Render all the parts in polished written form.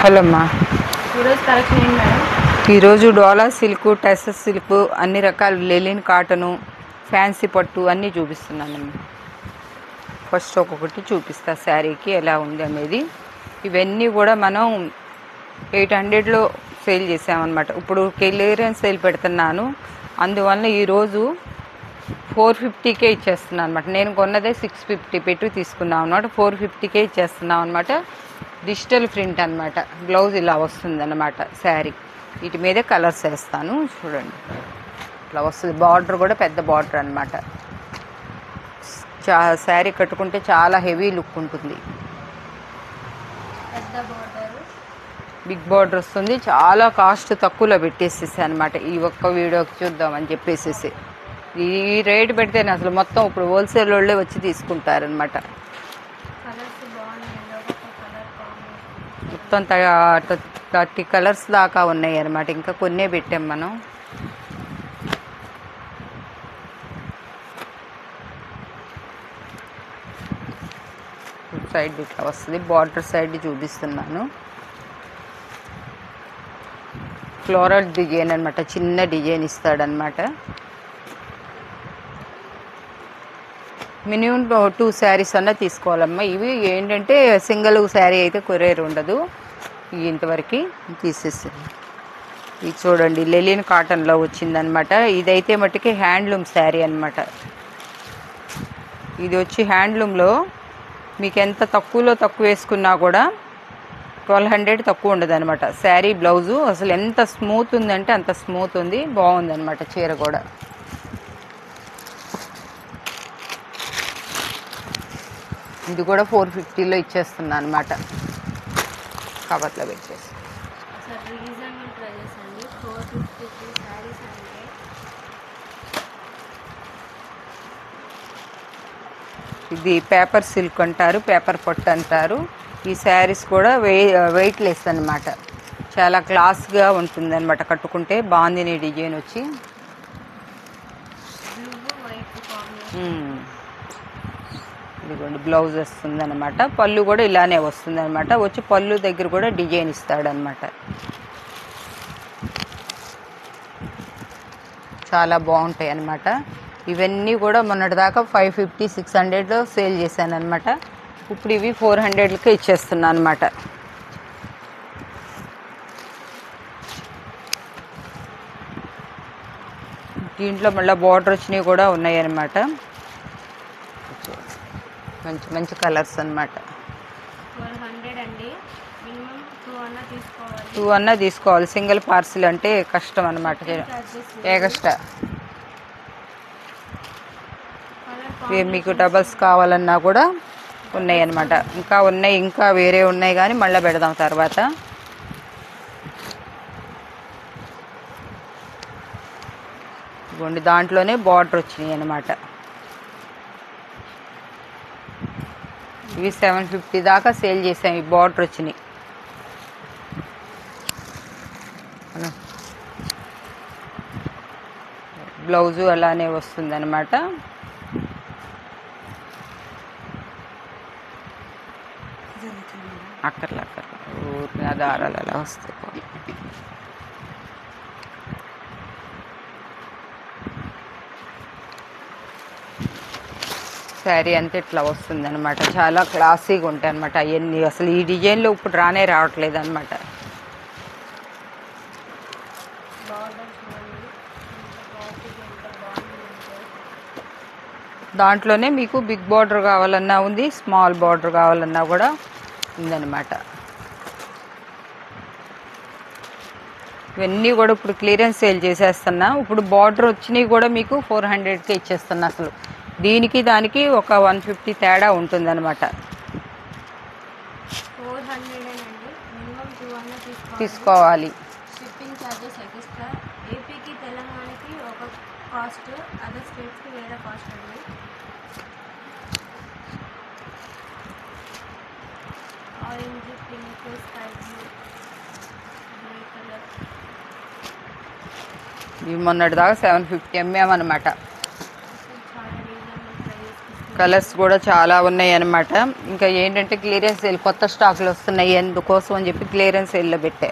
Hello అమ్మా. ఈరోజు collection ఏంటి మేడం? ఈరోజు డోలా సిల్క్, టెసస్ సిల్క్, అన్ని రకాల లెలిన్ కాటను, ఫ్యాన్సీ పట్టు అన్నీ చూపిస్తున్నానమ్మా. ఫస్ట్ ఒక్కొక్కటి చూపిస్తా శారీకి ఎలా ఉంది అనేది. ఇవన్నీ కూడా మనం 800లో సేల్ చేసామన్నమాట. ఇప్పుడు క్లియరెన్స్ సేల్ పెడుతున్నాను, అందువల్ల ఈరోజు 450కే ఇచ్చేస్తున్నాను అనమాట. నేను కొన్నదే 650 పెట్టి తీసుకున్నాం అనమాట. 450కే ఇచ్చేస్తున్నాం అనమాట. డిజిటల్ ప్రింట్ అనమాట. బ్లౌజ్ ఇలా వస్తుంది అనమాట శారీ. వీటి మీదే కలర్స్ వేస్తాను చూడండి. ఇట్లా వస్తుంది. బార్డర్ కూడా పెద్ద బార్డర్ అనమాట. శారీ కట్టుకుంటే చాలా హెవీ లుక్ ఉంటుంది. బిగ్ బార్డర్ వస్తుంది. చాలా కాస్ట్ తక్కువలో పెట్టేసేసి అనమాట. ఈ ఒక్క వీడియోకి చూద్దామని చెప్పేసేసి ఈ రేటు పెడితేనే అసలు మొత్తం ఇప్పుడు హోల్సేల్ వాళ్ళే వచ్చి తీసుకుంటారనమాట. మొత్తం 30 కలర్స్ దాకా ఉన్నాయి అన్నమాట. ఇంకా కొన్నే పెట్టాం మనం. సైడ్ ఇట్లా వస్తుంది. బార్డర్ సైడ్ చూపిస్తున్నాను. ఫ్లోరల్ డిజైన్ అనమాట. చిన్న డిజైన్ ఇస్తాడనమాట. మినిమం 2 శారీస్ అన్నా తీసుకోవాలమ్మా. ఇవి ఏంటంటే సింగిల్ శారీ అయితే కొరియర్ ఉండదు. ఇంతవరకు తీసేసింది. ఇది చూడండి, లెలిన్ కాటన్లో వచ్చిందనమాట. ఇదైతే మట్టుకి హ్యాండ్లూమ్ శారీ అనమాట. ఇది వచ్చి హ్యాండ్లూమ్లో మీకు ఎంత తక్కువలో తక్కువ వేసుకున్నా కూడా 1200 తక్కువ ఉండదు అనమాట. శారీ బ్లౌజు అసలు ఎంత స్మూత్ ఉందంటే అంత స్మూత్ ఉంది. బాగుందనమాట చీర కూడా. ఇది కూడా 450లో ఇచ్చేస్తున్నా అనమాట. కవర్లో పెట్టేసి ఇది పేపర్ సిల్క్ అంటారు, పేపర్ పట్టు అంటారు. ఈ శారీస్ కూడా వెయిట్లెస్ అనమాట. చాలా క్లాస్గా ఉంటుంది అనమాట. కట్టుకుంటే బాగుంది డిజైన్ వచ్చి. ఇదిగోండి బ్లౌజ్ వస్తుంది అనమాట. పళ్ళు కూడా ఇలానే వస్తుంది అనమాట. వచ్చి పళ్ళు దగ్గర కూడా డిజైన్ ఇస్తాడనమాట. చాలా బాగుంటాయి అన్నమాట. ఇవన్నీ కూడా మొన్నటిదాకా 550, 600లో సేల్ చేశాను అనమాట. ఇప్పుడు ఇవి 400కే ఇచ్చేస్తున్నా అనమాట. దీంట్లో మళ్ళీ బార్డర్ వచ్చినవి కూడా ఉన్నాయి అన్నమాట. మంచి మంచి కలర్స్ అనమాట. 2 అన్నా తీసుకోవాలి. సింగిల్ పార్సిల్ అంటే కష్టం అనమాట. ఎక్స్ట్రా మీకు డబల్స్ కావాలన్నా కూడా ఉన్నాయి అన్నమాట. ఇంకా ఉన్నాయి, ఇంకా వేరే ఉన్నాయి కానీ మళ్ళీ పెడదాం తర్వాత. ఇవ్వండి, దాంట్లోనే బార్డర్ వచ్చినాయి అన్నమాట. ఇవి 750 దాకా సేల్ చేసాం. ఈ బార్డర్ వచ్చినాయి. బ్లౌజు అలానే వస్తుంది అనమాట. అక్కర్లా ఊరిన దారాలు అలా వస్తాయి. శారీ అంతా ఇట్లా వస్తుంది అనమాట. చాలా క్లాసీగా ఉంటాయి అనమాట. అవన్నీ అసలు ఈ డిజైన్లో ఇప్పుడు రావట్లేదు అనమాట. దాంట్లోనే మీకు బిగ్ బార్డర్ కావాలన్నా ఉంది, స్మాల్ బార్డర్ కావాలన్నా కూడా ఉందన్నమాట. ఇవన్నీ కూడా ఇప్పుడు క్లియరెన్స్ సేల్ చేసేస్తున్నా. ఇప్పుడు బార్డర్ వచ్చినవి కూడా మీకు 400కే ఇచ్చేస్తున్నా. అసలు దీనికి దానికి ఒక 150 తేడా ఉంటుందన్నమాట. తీసుకోవాలి. Shipping charges extra. ఏపీకి తెలంగాణకి ఒక కాస్ట్, అదర్ స్టేట్స్కి వేరే కాస్ట్ అండి. Orange, pink, sky blue, grey colour. ఇవి మొన్నటి దాకా 750 అమ్మామన్నమాట. కలర్స్ కూడా చాలా ఉన్నాయి అన్నమాట. ఇంకా ఏంటంటే క్లియరెన్స్ సేల్ కొత్త స్టాక్లు వస్తున్నాయి, అందుకోసం అని చెప్పి క్లియరెన్స్ సేల్లో పెట్టా.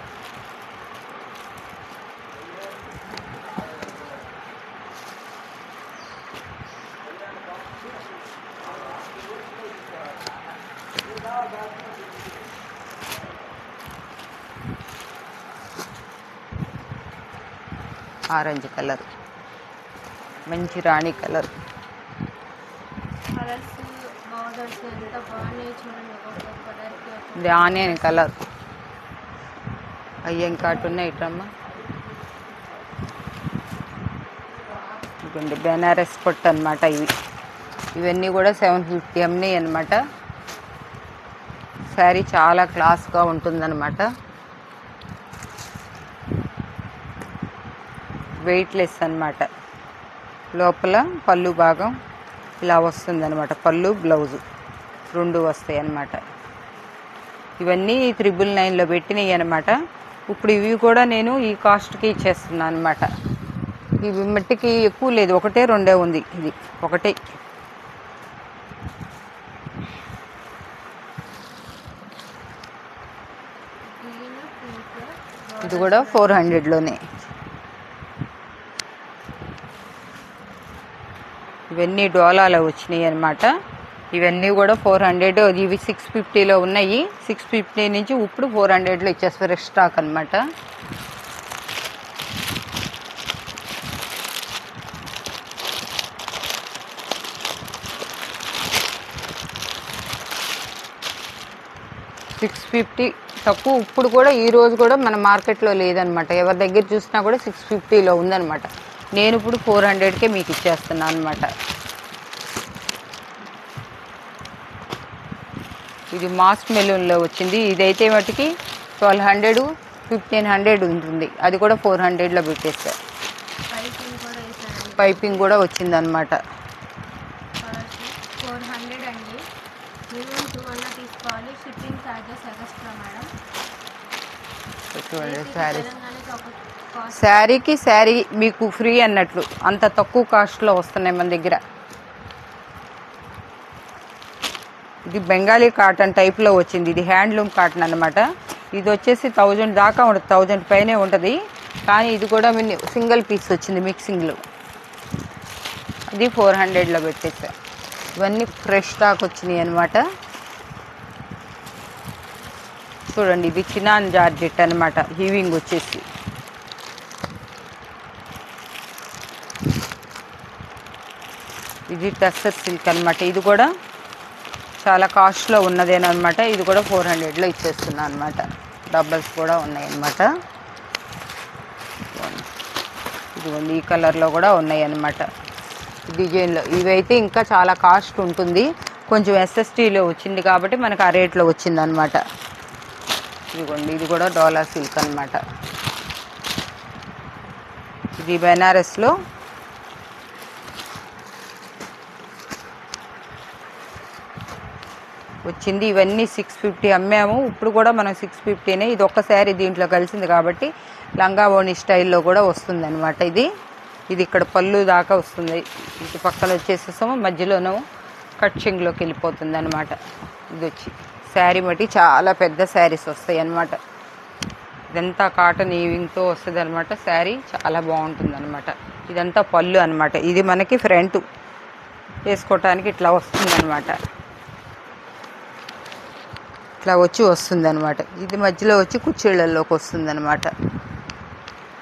ఆరెంజ్ కలర్, మంచి రాణి కలర్. కలర్స్ బార్డర్స్ ఎంత బాగున్నాయి చూడండి. ఒక్కొక్క కలర్కి ఇది ఆనియన్ కలర్. అయ్యేం కాటున్నాయి ఇట్రమ్మ. ఇదిగోండి బెనారస్ పట్టు అనమాట. ఇవన్నీ కూడా 750 అమ్మాయి అనమాట. శారీ చాలా క్లాస్గా ఉంటుందన్నమాట. వెయిట్లెస్ అన్నమాట. లోపల పళ్ళు భాగం ఇలా వస్తుందన్నమాట. పళ్ళు బ్లౌజు రెండు వస్తాయి అన్నమాట. ఇవన్నీ 999లో పెట్టినవి అనమాట. ఇప్పుడు ఇవి కూడా నేను ఈ కాస్ట్కి ఇచ్చేస్తున్నాను అనమాట. ఇవి మట్టికి ఎక్కువ లేదు, ఒకటే రెండే ఉంది. ఇది ఒకటే. ఇది కూడా 400లోనే. ఇవన్నీ డోలాలో వచ్చినాయి అనమాట. ఇవన్నీ కూడా 400. ఇవి 650లో ఉన్నాయి. 650 నుంచి ఇప్పుడు 400లో ఇచ్చేసి ఫ్రెష్ స్టాక్ అనమాట. $650 తక్కువ. ఇప్పుడు కూడా ఈ రోజు కూడా మన మార్కెట్లో లేదనమాట. ఎవరి దగ్గర చూసినా కూడా 650లో ఉందనమాట. నేను ఇప్పుడు 400కే మీకు ఇచ్చేస్తున్నాను అనమాట. ఇది మాస్క్ మెలూన్లో వచ్చింది. ఇదైతే మటుకి 1200 1500 ఉంటుంది. అది కూడా 400లో పెట్టేస్తా. పైపింగ్ కూడా వచ్చిందనమాట. 400 అండి. మినిమం 200 తీసుకోవాలి. Shipping charges extra madam. చూడండి శారీకి శారీ మీకు ఫ్రీ అన్నట్లు అంత తక్కువ కాస్ట్లో వస్తున్నాయి మన దగ్గర. ఇది బెంగాలీ కాటన్ టైప్లో వచ్చింది. ఇది హ్యాండ్లూమ్ కాటన్ అనమాట. ఇది వచ్చేసి 1000 దాకా ఉంటుంది, 1000 పైనే ఉంటుంది. కానీ ఇది కూడా సింగిల్ పీస్ వచ్చింది మిక్సింగ్లో. అది 400లో పెట్టేసా. ఇవన్నీ ఫ్రెష్ స్టాక్ వచ్చినాయి అనమాట. చూడండి ఇది చినాన్ జార్జెట్ అనమాట. హీవింగ్ వచ్చేసి ఇది టస్సర్ సిల్క్ అనమాట. ఇది కూడా చాలా కాస్ట్లో ఉన్నదేనమాట. ఇది కూడా 400లో ఇచ్చేస్తున్నాను అనమాట. డబ్బల్స్ కూడా ఉన్నాయన్నమాట. ఇదిగోండి ఈ కలర్లో కూడా ఉన్నాయి అన్నమాట. డిజైన్లో ఇవైతే ఇంకా చాలా కాస్ట్ ఉంటుంది. కొంచెం ఎస్ఎస్టీలో వచ్చింది కాబట్టి మనకు ఆ రేట్లో వచ్చిందనమాట. ఇదిగోండి ఇది కూడా డోలా సిల్క్ అనమాట. ఇది బెనారస్లో వచ్చింది. ఇవన్నీ 650 అమ్మాము. ఇప్పుడు కూడా మనం 650నే. ఇది ఒక్క శారీ దీంట్లో కలిసింది కాబట్టి లంగా ఓణి స్టైల్లో కూడా వస్తుంది అనమాట. ఇది ఇక్కడ పళ్ళు దాకా వస్తుంది. ఇటు పక్కన వచ్చేసేసాము, మధ్యలోనూ కట్చింగ్లోకి వెళ్ళిపోతుంది అనమాట. ఇది వచ్చి శారీ మట్టి చాలా పెద్ద శారీస్ వస్తాయి అన్నమాట. ఇదంతా కాటన్ ఈవింగ్తో వస్తుంది అనమాట. శారీ చాలా బాగుంటుంది అనమాట. ఇదంతా పళ్ళు అనమాట. ఇది మనకి ఫ్రంట్ వేసుకోవటానికి ఇట్లా వస్తుంది అనమాట. ఇట్లా వస్తుంది అనమాట. ఇది మధ్యలో వచ్చి కుర్చీళ్ళల్లోకి వస్తుంది అనమాట.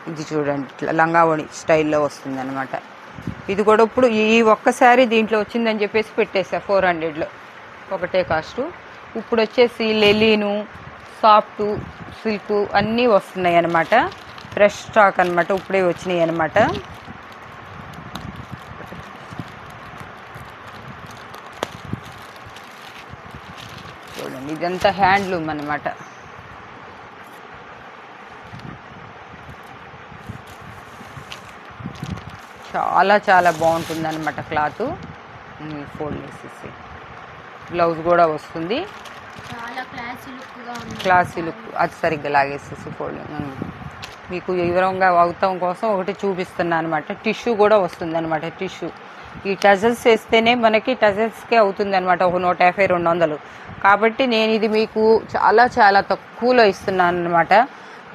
ఇది చూడండి ఇట్లా లంగావణి స్టైల్లో వస్తుంది అనమాట. ఇది కూడా ఇప్పుడు ఈ ఒక్కసారి దీంట్లో వచ్చిందని చెప్పేసి పెట్టేసా 400లో ఒకటే కాస్టు. ఇప్పుడు వచ్చేసి లెలీను, సాఫ్ట్ సిల్క్ అన్నీ వస్తున్నాయి అనమాట. ఫ్రెష్ స్టాక్ అనమాట. ఇప్పుడే వచ్చినాయి అనమాట. చూడండి ఇదంతా హ్యాండ్లూమ్ అనమాట. చాలా చాలా బాగుంటుంది అనమాట క్లాత్. ఫోల్డ్ వేసేసి బ్లౌజ్ కూడా వస్తుంది. Classy look. అది సరిగ్గా లాగేసేసి ఫోల్డింగ్ మీకు వివరంగా అవటం కోసం ఒకటి చూపిస్తున్నాను అనమాట. టిష్యూ కూడా వస్తుంది అనమాట. టిష్యూ ఈ టజల్స్ వేస్తేనే మనకి టజల్స్కే అవుతుంది అనమాట, ఒక 150-200. కాబట్టి నేను ఇది మీకు చాలా చాలా తక్కువలో ఇస్తున్నాను అనమాట.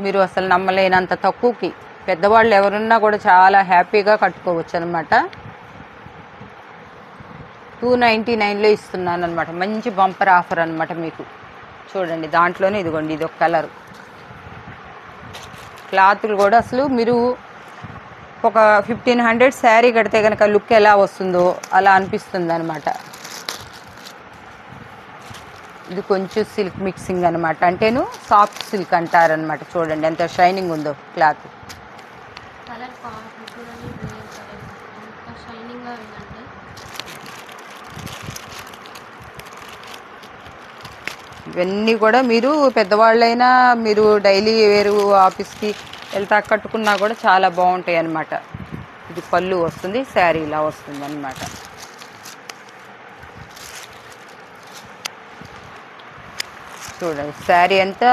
మీరు అసలు నమ్మలేనంత తక్కువకి పెద్దవాళ్ళు ఎవరున్నా కూడా చాలా హ్యాపీగా కట్టుకోవచ్చు అనమాట. 299లో ఇస్తున్నాను అనమాట. మంచి బంపర్ ఆఫర్ అనమాట మీకు. చూడండి, దాంట్లోనే ఇదిగోండి, ఇది ఒక కలర్. క్లాతులు కూడా అసలు మీరు ఒక 1500 శారీ కడితే కనుక లుక్ ఎలా వస్తుందో అలా అనిపిస్తుంది అనమాట. ఇది కొంచెం సిల్క్ మిక్సింగ్ అనమాట, అంటేను సాఫ్ట్ సిల్క్ అంటారనమాట. చూడండి ఎంత షైనింగ్ ఉందో క్లాత్. కలర్ చూడండి, ఎంత షైనింగ్గా ఉందండి. ఇవన్నీ కూడా మీరు పెద్దవాళ్ళైనా మీరు డైలీ వేరు ఆఫీస్కి వెళ్తా కట్టుకున్నా కూడా చాలా బాగుంటాయి అన్నమాట. ఇది పళ్ళు వస్తుంది, శారీ ఇలా వస్తుంది అన్నమాట. చూడండి, శారీ అంతా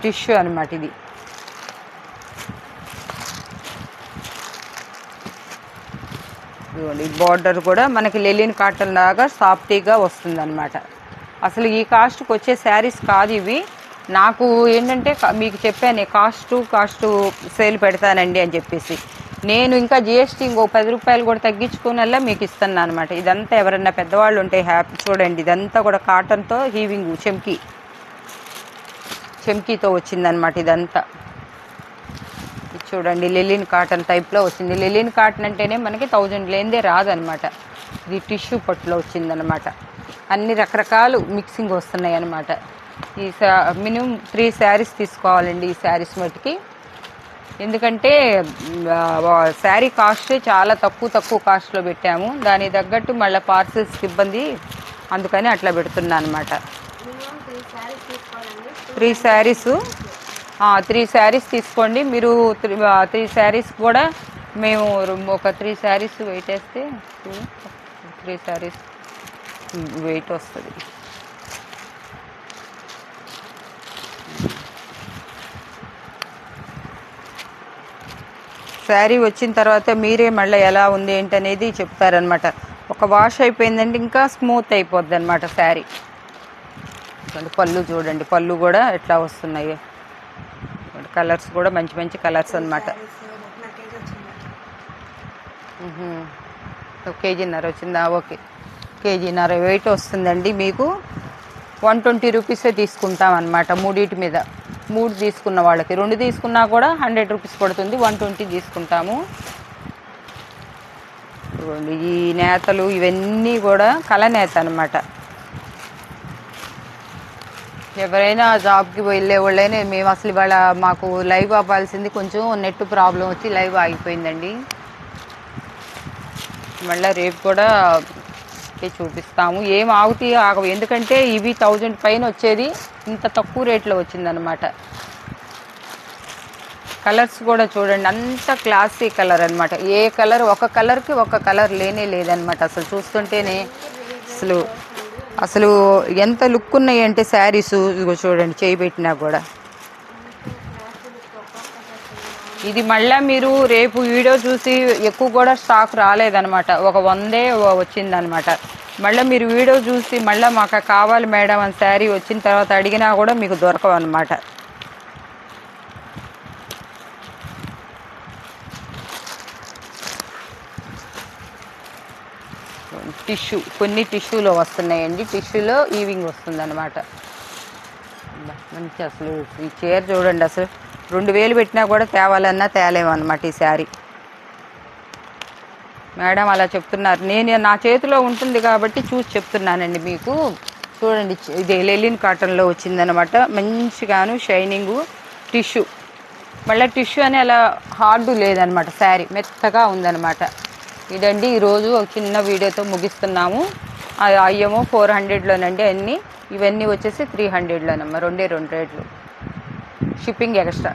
టిష్యూ అనమాట. ఇది చూడండి, బార్డర్ కూడా మనకి లెలిన్ కాటన్ లాగా సాఫ్టీగా వస్తుంది అనమాట. అసలు ఈ కాస్ట్కి వచ్చే శారీస్ కాదు ఇవి. నాకు ఏంటంటే మీకు చెప్పాను కాస్ట్ సేల్ పెడతానండి అని చెప్పేసి, నేను ఇంకా జిఎస్టీ ఇంకో 10 రూపాయలు కూడా తగ్గించుకునేలా మీకు ఇస్తాను అనమాట. ఇదంతా ఎవరన్నా పెద్దవాళ్ళు ఉంటే హ్యాపీ. చూడండి, ఇదంతా కూడా కాటన్తో హీవింగ్ చెమ్కీతో వచ్చిందనమాట ఇదంతా. ఇది చూడండి, లెలిన్ కాటన్ టైప్లో వచ్చింది. లెలిన్ కాటన్ అంటేనే మనకి 1000 లేనిదే రాదనమాట. ఇది టిష్యూ పట్టులో వచ్చిందనమాట. అన్ని రకరకాలు మిక్సింగ్ వస్తున్నాయి అన్నమాట. ఈ మినిమం 3 శారీస్ తీసుకోవాలండి ఈ శారీస్ మటుకి. ఎందుకంటే శారీ కాస్ట్ చాలా తక్కువ కాస్ట్లో పెట్టాము. దానికి తగ్గట్టు మళ్ళీ పార్సల్స్కి ఇబ్బంది, అందుకని అట్లా పెడుతున్నా అనమాట. 3 శారీస్ తీసుకోండి మీరు. 3 శారీస్ కూడా మేము ఒక 3 శారీస్ వెయిట్ వేస్తే 3 శారీస్ వెయిట్ వస్తుంది. శారీ వచ్చిన తర్వాత మీరే మళ్ళీ ఎలా ఉంది ఏంటనేది చెప్తారనమాట. ఒక వాష్ అయిపోయిందంటే ఇంకా స్మూత్ అయిపోద్ది అనమాట శారీ. పళ్ళు చూడండి, పళ్ళు కూడా ఎట్లా వస్తున్నాయి. కలర్స్ కూడా మంచి కలర్స్ అనమాట. 1.5 kg వచ్చిందా? ఓకే, 1.5 kg వెయిట్ వస్తుందండి మీకు. 120 రూపీసే తీసుకుంటాం అనమాట మూడింటి మీద. 3 తీసుకున్న వాళ్ళకి, 2 తీసుకున్నా కూడా 100 రూపీస్ పడుతుంది. 120 తీసుకుంటాము. ఈ నేతలు ఇవన్నీ కూడా కలనేత అనమాట. ఎవరైనా జాబ్కి వెళ్ళే వాళ్ళైనా, మేము అసలు ఇవాళ మాకు లైవ్ అవ్వాల్సింది, కొంచెం నెట్ ప్రాబ్లం వచ్చి లైవ్ ఆగిపోయిందండి. మళ్ళీ రేపు కూడా చూపిస్తాము. ఏం ఆగవు, ఎందుకంటే ఇవి 1000 పైన వచ్చేది ఇంత తక్కువ రేట్లో వచ్చిందనమాట. కలర్స్ కూడా చూడండి, అంత క్లాసీ కలర్ అనమాట. ఏ కలర్, ఒక కలర్కి ఒక కలర్ లేనే లేదనమాట. అసలు చూస్తుంటేనే అసలు ఎంత లుక్ ఉన్నాయి అంటే శారీస్. ఇదిగో చూడండి, చేయి పెట్టినా కూడా. ఇది మళ్ళీ మీరు రేపు వీడియో చూసి ఎక్కువ కూడా స్టాక్ రాలేదనమాట, ఒక 100 వచ్చిందనమాట. మళ్ళీ మీరు వీడియో చూసి మళ్ళీ మాకు కావాలి మేడం అని శారీ వచ్చిన తర్వాత అడిగినా కూడా మీకు దొరకవు అనమాట. టిష్యూ, కొన్ని టిష్యూలో వస్తున్నాయండి. టిష్యూలో ఈవింగ్ వస్తుంది అనమాట. మంచి అసలు ఈ చీర చూడండి, అసలు 2000 పెట్టినా కూడా తేవాలన్నా తేలేమన్నమాట ఈ శారీ. మేడం అలా చెప్తున్నారు, నేను నా చేతిలో ఉంటుంది కాబట్టి చూసి చెప్తున్నానండి మీకు. చూడండి, ఇది లెలిన్ కాటన్లో వచ్చిందనమాట. మంచిగాను షైనింగు టిష్యూ. మళ్ళీ టిష్యూ అని అలా హార్డు లేదనమాట, శారీ మెత్తగా ఉందనమాట. ఇదండి ఈరోజు ఒక చిన్న వీడియోతో ముగిస్తున్నాము. అయ్యేమో 400లోనండి అన్నీ. ఇవన్నీ వచ్చేసి 300లోనమ్మా, 2 రేట్లు. Shipping extra.